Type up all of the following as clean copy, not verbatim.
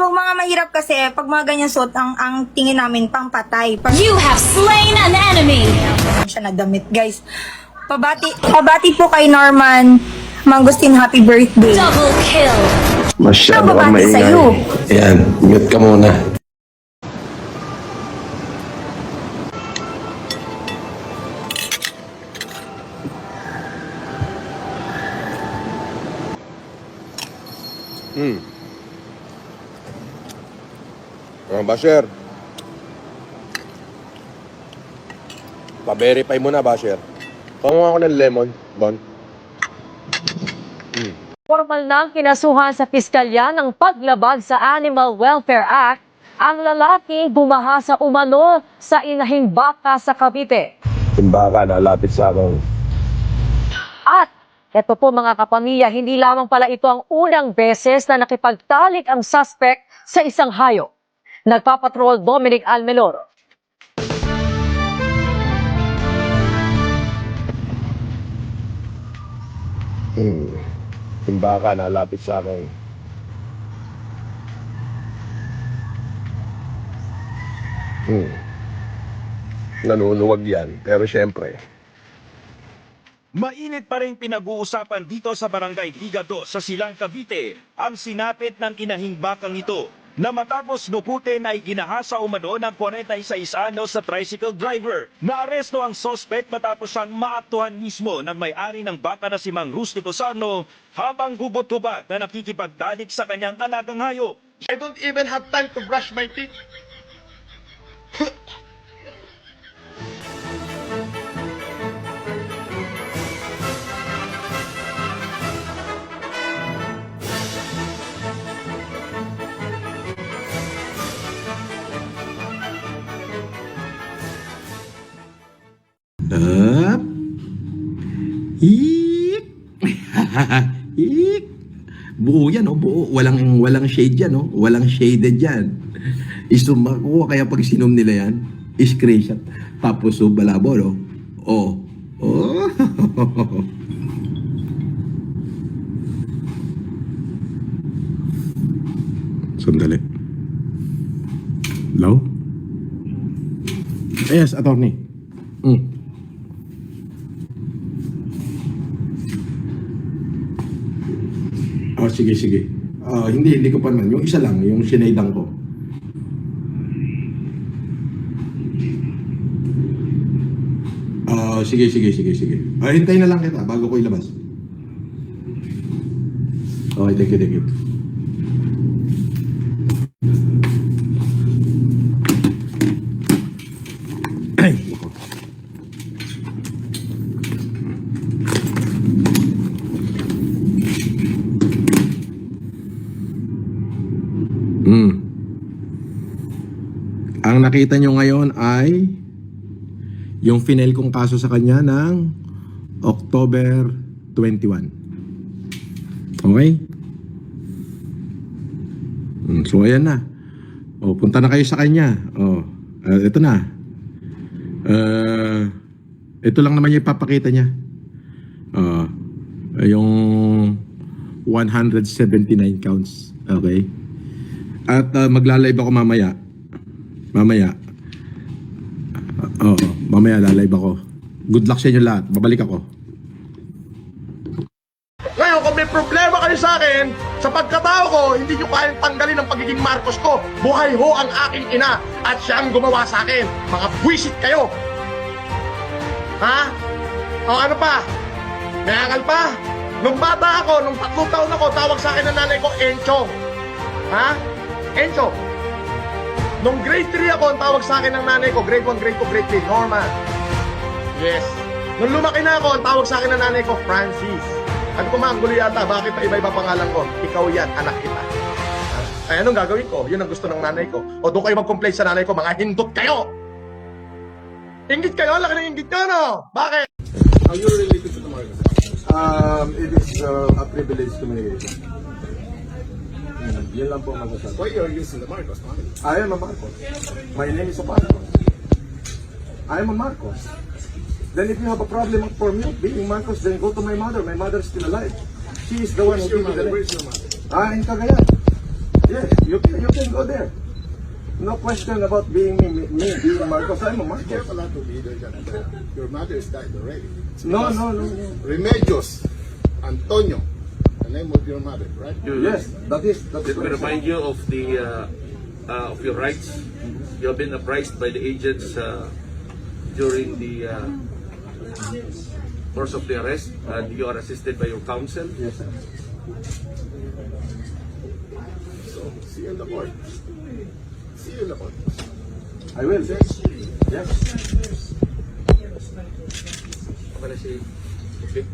pag mga mahirap kasi, pag mga ganyan suot, ang tingin namin pang patay. Pag You have slain an enemy! siya na damit, guys. Pabati po kay Norman Mangustin, happy birthday. Double kill! Masyado kang Nababati maingay. sa'yo. Yan, mute ka muna. Basher. Pa-verify mo na, Basher. Panguha ako ng lemon, Bon. Formal nang kinasuhan sa piskalya ng paglabag sa Animal Welfare Act ang lalaking bumaha sa umano sa inahing baka sa Cavite. Baka nalapit sa akin. At eto po mga kapamilya, hindi lamang pala ito ang unang beses na nakipagtalik ang suspect sa isang hayop. Nagpapatrol Dominic Almelor. Baka nalapit sa akin. Nanuluwag yan, pero syempre. Mainit pa rin pinag-uusapan dito sa Barangay Liga 2 sa Silang Cavite ang sinapit ng inahing bakang ito na matapos nuputin ay ginahasa umano ng 46 anyos sa tricycle driver. Naaresto ang suspect matapos siyang maaktuhan mismo ng may-ari ng baka na si Mang Rustico Sarno habang hubot-hubad na nakikipagtalik sa kanyang alagang hayop. I don't even have time to brush my teeth. Up. Ik. Ik. Buo yan, oh, buo. Walang shade yan, oh. Walang shaded yan. Makuha kaya pag sinom nila yan, screenshot. Tapos, oh, balabo, no? Oh. Oh. Sandali. Hello? Yes, attorney. Oh, sige. Hindi ko pa naman. Yung isa lang, yung sinaydan ko. Sige. Hintayin na lang kita bago ko ilabas. Okay, thank you. Ay, nako. Ang nakita nyo ngayon ay yung final kong kaso sa kanya ng October 21. Okay? So ayan na. O, punta na kayo sa kanya. O, ito na. Ito lang naman yung ipapakita niya. Yung 179 counts. Okay? At magla-live ako mamaya. Mamaya live ako. Good luck sa inyo lahat. Babalik ako. Ngayon, kung may problema kayo sa akin, sa pagkatao ko, hindi nyo kayang tanggalin ang pagiging Marcos ko. Buhay ho ang aking ina at siya ang gumawa sa akin. Mga buwisit kayo. Ha? O ano pa? May angal pa? Nung bata ako, nung 3 taon ako, tawag sa akin ng nanay ko, Encho. Ha? Encho. Nung grade 3 ako, ang tawag sa akin ng nanay ko, grade 1, grade 2, grade 3, Norman. Yes. Nung lumaki na ako, ang tawag sa akin ng nanay ko, Francis. Ano ko ma, ang gulo yata, bakit pa iba-iba pangalan ko? Ikaw yan, anak kita. Ay, anong gagawin ko? Yun ang gusto ng nanay ko. O doon kayo mag-complain sa nanay ko, mga hindot kayo! Inggit kayo? Laki ng inggit nyo, no? Bakit? Are you related to the Marcos? It is a privilege communication. Yan lang po masasabi. Why you're using the Marcos family? I am a Marcos. My name is Marcos. I am a Marcos. Then if you have a problem for me being Marcos, then go to my mother. My mother is still alive. She is the one who gave me the name. Where's your mother? In Cagayan. Yes, you can go there. No question about being me being Marcos. I'm a Marcos. Careful not to be there. Your mother is died already. No. Remedios Antonio, the name of your mother, right? Yes, that's Let me remind you of your rights. You have been apprised by the agents during the course of the arrest, and you are assisted by your counsel. Yes, sir. So, see you in the court. See you in the court. I will. Yes. Pala si Vic.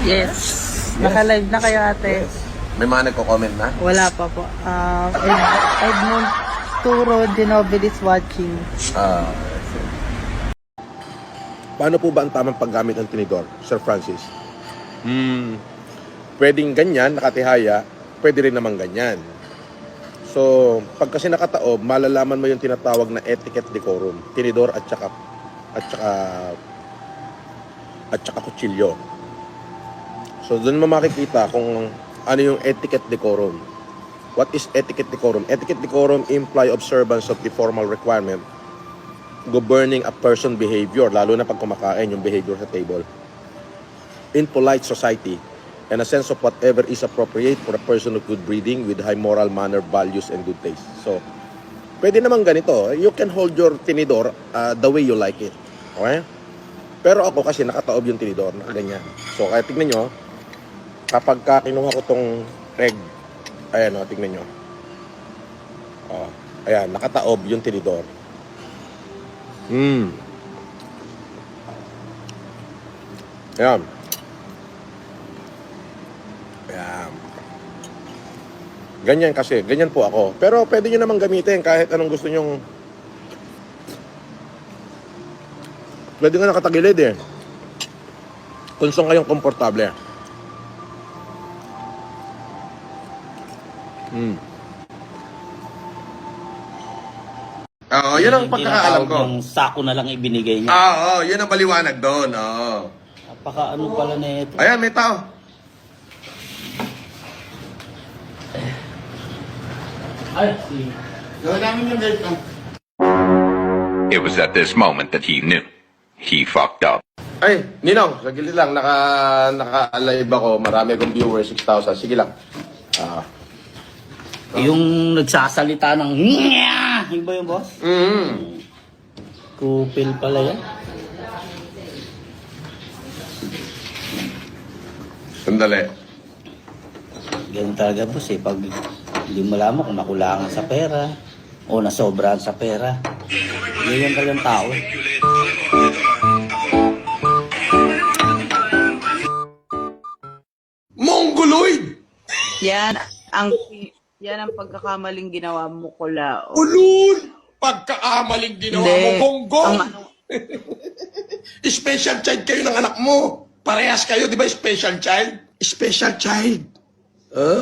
Yes. Naka-live na kayo, ate. May mga nagko-comment na? Wala pa po. Edmond Turo Genobil is watching. Paano po ba ang tamang paggamit ng tinidor, Sir Francis? Pwedeng ganyan, nakatihaya, pwede rin naman ganyan. So, pag kasi nakataob, malalaman mo yung tinatawag na etiquette decorum, tinidor at saka kutsilyo. So, doon mo makikita kung ano yung etiquette decorum. What is etiquette decorum? Etiquette decorum imply observance of the formal requirement governing a person behavior, lalo na pag kumakain yung behavior sa table, in polite society, and a sense of whatever is appropriate for a person of good breeding with high moral manner, values, and good taste. So, pwede naman ganito. You can hold your tinidor the way you like it. Okay? Pero ako kasi nakataob yung tinidor, nakaganyan. So, kaya tignan nyo, kapag kinuha ko tong egg, ayan o, tignan nyo. Ayan, nakataob yung tinidor. Ayan. Ayan. Ganyan kasi, ganyan po ako. Pero pwede nyo naman gamitin kahit anong gusto nyong. Pwede nga nakatagilid eh. Kung saan kayong komportable. Oo, yun ang pagkakaalam ko. Yung sako na lang ibinigay niya. Oo, yun ang paliwanag doon. Oo. Napaka ano pala na ito. Ayan, may tao. Ay, si... It was at this moment that he knew. He fucked up. Ay, Ninong, sa gilid lang, naka-live ako. Marami akong viewers, 6,000. Sige lang. Yung nagsasalita ng yung ba yung boss? Kupil pala yan. Sandali. Ganun talaga boss eh. Pag hindi mo malaman kung nakulangan sa pera o nasobrahan sa pera. Ganyan talagang tao. Mongoloid! Yan ang pagkakamaling ginawa mo, Kulao. Ulul! Pagkaamaling ginawa mo, gonggong! Ang ano, Special child kayo ng anak mo. Parehas kayo, di ba? Special child? Special child.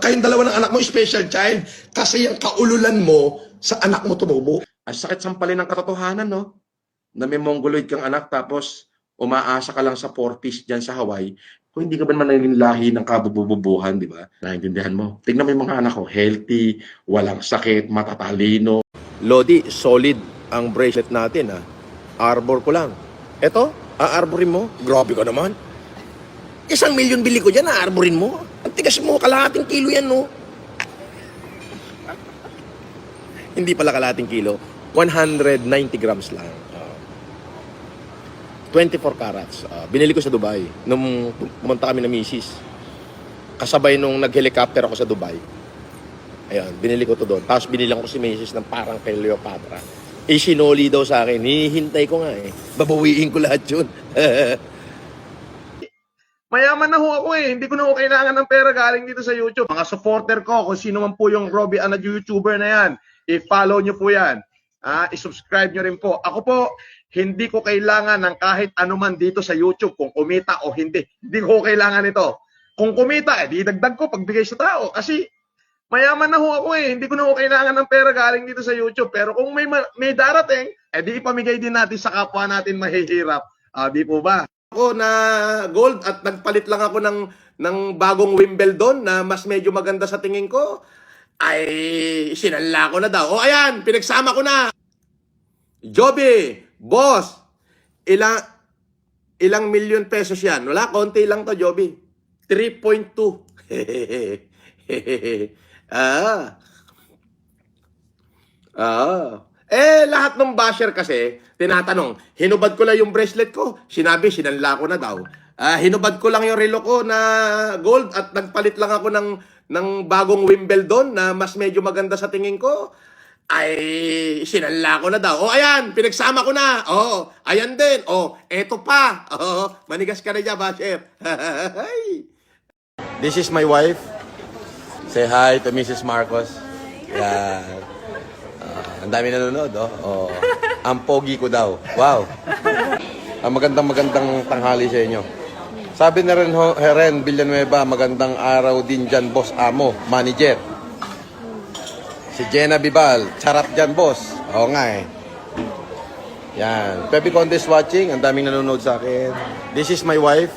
Kayong dalawa ng anak mo, special child. Kasi yung kaululan mo, sa anak mo tumubo. Ang sakit sampalin ng katotohanan, no? Na may mongoloid kang anak tapos umaasa ka lang sa 40s dyan sa Hawaii. Kung hindi ka ba naman naging lahi ng kabububuhan, di ba? Naintindihan mo. Tignan mo yung mga anak ko. Healthy, walang sakit, matatalino. Lodi, solid ang bracelet natin, ha? Arbor ko lang. Eto, aarborin mo. Grabe ka naman. 1 milyon bili ko dyan, aarborin mo. Ang tigas mo, kalahating kilo yan, no? Hindi pala kalahating kilo. 190 grams lang. 24 carats. Binili ko sa Dubai. Nung pumunta kami na misis. Kasabay nung nag-helicopter ako sa Dubai. Ayan, binili ko to doon. Tapos binilang ko si misis ng parang kay Cleopatra. Isinoli daw sa akin. Hinihintay ko nga eh. Babawiin ko lahat yun. Mayaman na ho ako eh. Hindi ko na ho kailangan ng pera galing dito sa YouTube. Mga supporter ko, kung sino man po yung Robbie Anad YouTuber na yan, i-follow nyo po yan. I-subscribe nyo rin po. Ako po, hindi ko kailangan ng kahit anuman dito sa YouTube kung kumita o hindi. Hindi ko kailangan ito. Kung kumita, di dagdag ko pagbigay sa tao. Kasi mayaman na ho ako eh. Hindi ko na ho kailangan ng pera galing dito sa YouTube. Pero kung may darating, di ipamigay din natin sa kapwa natin mahihirap. Di po ba? Ako na gold at nagpalit lang ako ng bagong Wimbledon na mas medyo maganda sa tingin ko, ay sinala ko na daw. O ayan, pinagsama ko na. Joby, boss, ilang milyon pesos yan? Wala, konti lang to, Joby. 3.2. Lahat ng basher kasi, tinatanong, hinubad ko lang yung bracelet ko. Sinabi, sinanla ko na daw. Hinubad ko lang yung relo ko na gold at nagpalit lang ako ng bagong Wimbledon na mas medyo maganda sa tingin ko. Ay, sinanla ko na daw. O ayan, pinagsama ko na. O, ayan din. O, eto pa. O, manigas ka na dyan, basher. This is my wife. Say hi to Mrs. Marcos. Yan. Ang dami nanonood, oh. Ang pogi ko daw. Wow. Ang magandang tanghali sa inyo. Sabi na rin Heren Villanueva, magandang araw din dyan, boss amo, manager. Si Jenna Bibal, sarap dyan, boss. Oo nga eh. Yan. Pepe Contest watching, ang daming nanonood sa akin. This is my wife.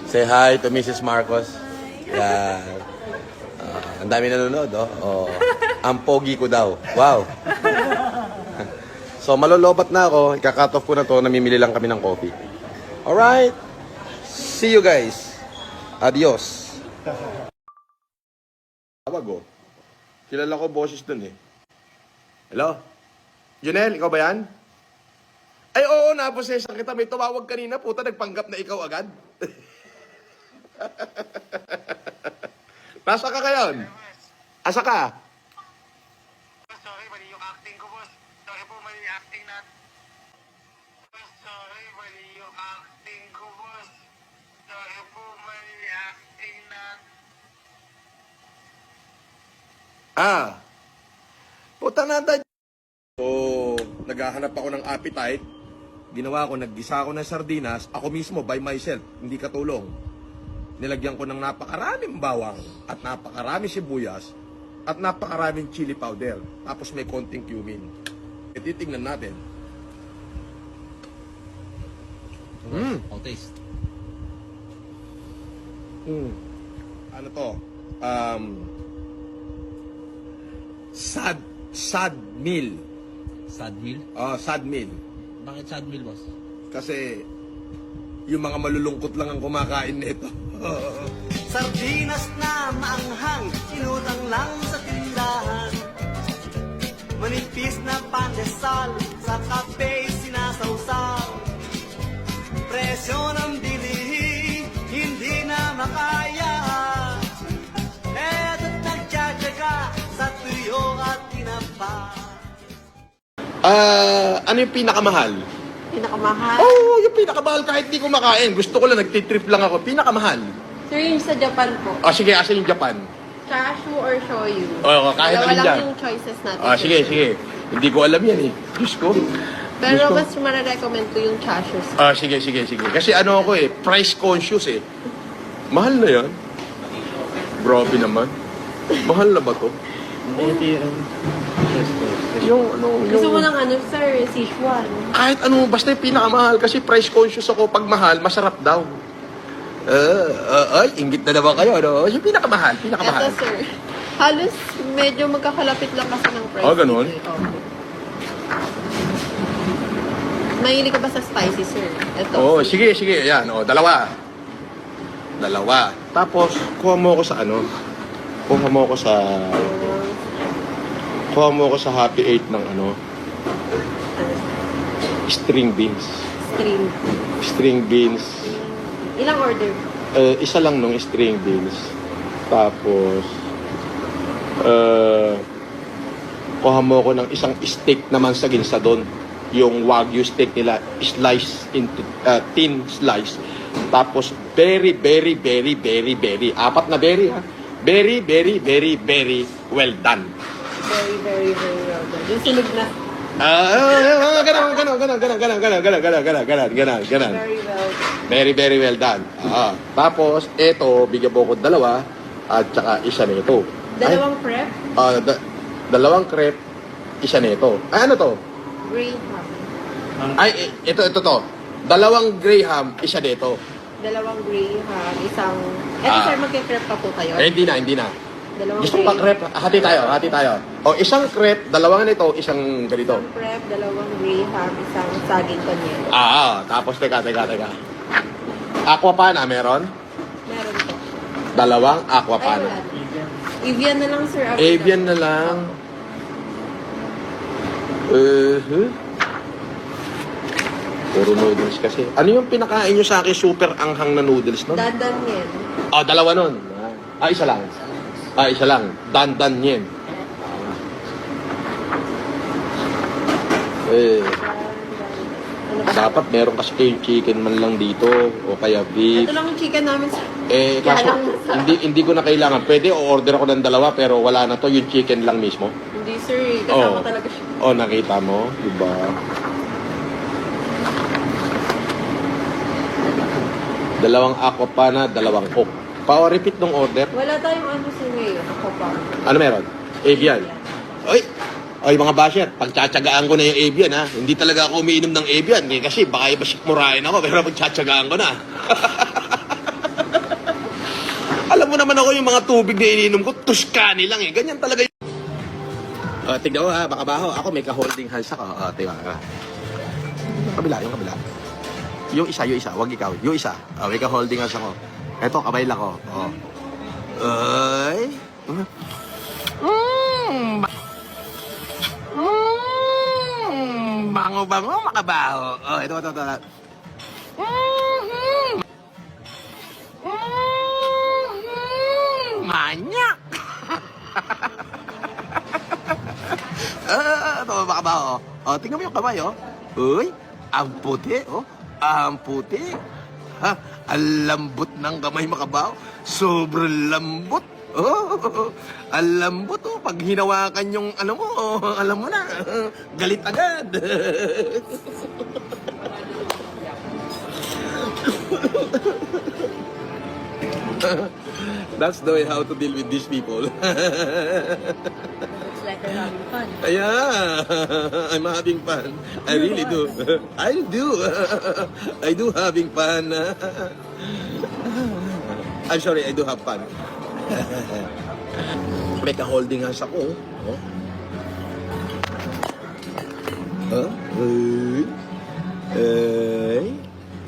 Say hi to Mrs. Marcos. Yan. Ang dami nanonood, oh. Ang pogi ko daw. Wow. So, malolobat na ako. Ika-cut off ko na to. Namimili lang kami ng coffee. Alright. See you guys. Adios. Tawag ko. Kilala ko boses dun eh. Hello? Junel, ikaw ba yan? Ay, oo, naposesan kita. May tumawag kanina. Puta, nagpanggap na ikaw agad. Nasa ka ngayon? Asa ka? Sorry, mali yung acting ko, boss. Sorry po, mali yung acting na. Sorry, mali yung acting ko, boss. Sorry po, mali yung acting na. Puta na tayo. So, naghahanap ako ng appetite. Ginawa ko, naggisa ako ng sardinas. Ako mismo, by myself, hindi katulong. Nilagyan ko ng napakaraming bawang at napakaraming sibuyas at napakaraming chili powder. Tapos may konting cumin. Titingnan natin. Taste. Ano to? Sad meal. Sad meal? Sad meal. Bakit sad meal, boss? Kasi yung mga malulungkot lang ang kumakain nito. Sardinas na maanghang, sinutang lang sa tindahan. Manipis na pandesal, sa kape sinasawsaw. Presyo ng bilihin, hindi na makaya. Eto't nagtsatsaga sa tuyo at tinapa. Ano yung pinakamahal? Pinakamahal? Oo, yung pinakamahal kahit di ko makain. Gusto ko lang, nagtitrip lang ako. Pinakamahal. Sir, yung sa Japan po. Sige, asan yung Japan? Cashew or shoyu? Oo, kahit Dalawa alin lang dyan. yung choices natin. Sige, sige. Hindi ko alam yan eh. Diyos ko. Pero mas mara-recommend ko yung cashew. Sige. Kasi ano ako eh, price conscious eh. Mahal na yan. Grabe naman. Mahal na ba to? Gusto mo ng ano, sir? Sichuan. Kahit ano, basta yung pinakamahal. Kasi price conscious ako. Pag mahal, masarap daw. Inggit na naman kayo, no? Yung pinakamahal. Ito, sir. Halos medyo magkakalapit lang kasi ng price. Ganun? Mahilig ka ba sa spicy, sir? Ito. Sige. Ayan, dalawa. Tapos, kuha mo ako sa Happy 8 ng string beans. String beans. Ilang order? Isa lang nung string beans. Tapos, kuha mo ko ng isang steak naman sa ginsadon. Yung wagyu steak nila, slice into thin slice. Tapos very, very, very, very, very, 4 na berry ha. Very, very, very, very well done. Very, very, very well done. Yung sunog na. Ganon. Very well done. Very, very well done. Tapos, eto, bigyan mo ko 2 at saka isa nito. Dalawang prep, Dalawang crepe, isa nito. Ay, ano to? grey ham. Ay, ito to. 2 Graham, isa nito. Dalawang grey ham, isang... sir, magka-prep pa po kayo? Hindi na. Dalawang Gusto pa crepe? Hati tayo. O, isang crepe, 2 nito, isang ganito. Isang prep, dalawang grey ham, isang saging kanyel. Tapos teka. Aquapana, meron? Meron po. 2 aquapana. Evian na lang, sir. Evian na lang. Puro noodles kasi. Ano yung pinakain nyo sa akin super anghang na noodles nun? Dandan yan. 2 nun. Isa lang. Isa lang. Dandan yen. Dapat meron kasi kayong chicken man lang dito o kaya beef. Ito lang yung chicken namin, sir. Kaso hindi ko na kailangan. Pwede o-order ako ng 2 pero wala na to. Yung chicken lang mismo. Hindi, sir. Kasama talaga siya. Nakita mo? Diba? Dalawang aquapana, 2 coke. Pa-repeat ng order. Wala tayong ano, sir, ngayon. Ako pa. Ano meron? Evian. Oy, mga basher, pagtsatsagaan ko na yung Evian, ha? Hindi talaga ako umiinom ng Evian. Kasi baka ibasikmurahin ako, pero pagtsatsagaan ko na. Alam mo naman ako yung mga tubig na iniinom ko, Tuscany lang eh. Ganyan talaga yung... tignan ko ha, baka baho. Ako may ka-holding hands ako. Tingnan ka. Yung kabila. Yung isa. Wag ikaw. Yung isa. May ka-holding hands ako. Eto, kamay lang ko. Ay. Bango, makabaho. Ito. Manyak. Ito, makabaho. Tingnan mo yung kamay, Uy, ang puti, Ang puti. Ang lambot ng kamay, makabaho. Sobrang lambot. Ang lambot, Pag hinawakan yung, alam mo na. Galit agad. That's the way how to deal with these people. It's like they're having fun. Yeah, I'm having fun. I really do. I do having fun. I'm sorry, I do have fun. May ka-holding hands ako.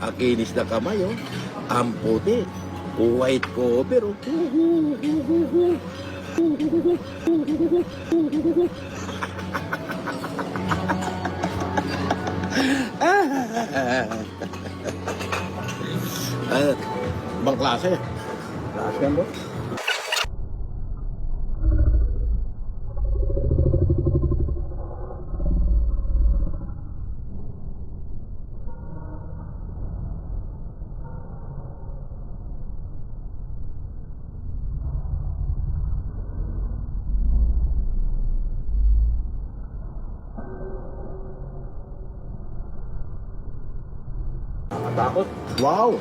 Ang kinis na kamay, Ang puti. White cover, Ibang klase. Klase mo? Takot? Wow!